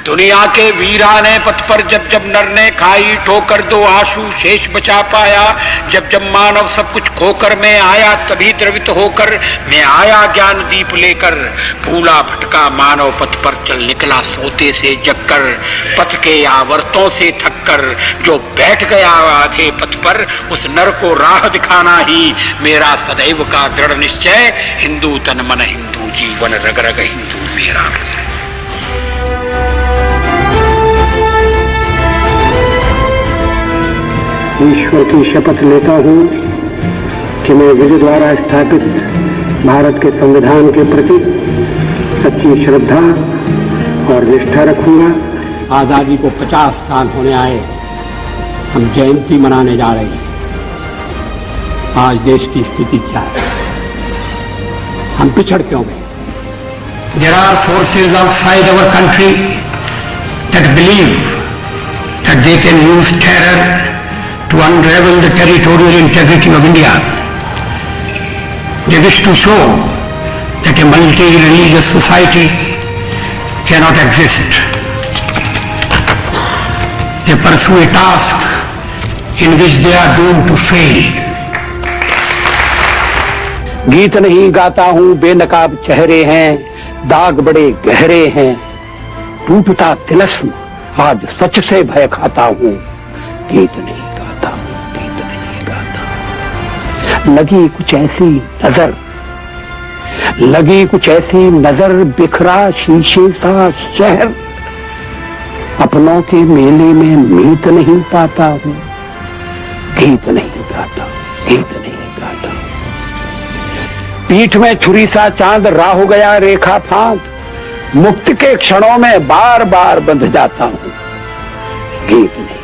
दुनिया के वीराने पथ पर जब जब नर ने खाई ठोकर, दो आंसू शेष बचा पाया। जब जब मानव सब कुछ खोकर मैं आया, तभी द्रवित होकर मैं आया ज्ञान दीप लेकर। भूला भटका मानव पथ पर चल निकला सोते से जगकर, पथ के आवर्तों से थककर जो बैठ गया आधे पथ पर, उस नर को राह दिखाना ही मेरा सदैव का दृढ़ निश्चय। हिंदू तन मन हिंदू जीवन रग रग हिंदू मेरा। ईश्वर की शपथ लेता हूं कि मैं विधि द्वारा स्थापित भारत के संविधान के प्रति सच्ची श्रद्धा और निष्ठा रखूंगा। आजादी को 50 साल होने आए, हम जयंती मनाने जा रहे हैं। आज देश की स्थिति क्या है? हम पिछड़ क्यों गए? There are forces outside our country that believe that they can use terror to unravel the territorial integrity of India. They wish to show that a multi-religious society cannot exist. They pursue a task in which they are doomed to fail. गीत नहीं गाता हूं, बेनकाब चेहरे हैं, दाग बड़े गहरे हैं। टूटता तिलस्म आज सच से भय खाता हूं। गीत नहीं गाता हूं, गीत नहीं गाता। लगी कुछ ऐसी नजर, लगी कुछ ऐसी नजर, बिखरा शीशे सा शहर। अपनों के मेले में मीत नहीं पाता हूं। गीत नहीं गाता, गीत नहीं गाता। पीठ में छुरी सा चांद राह गया रेखा फांद, मुक्त के क्षणों में बार बार बंध जाता हूं। गीत नहीं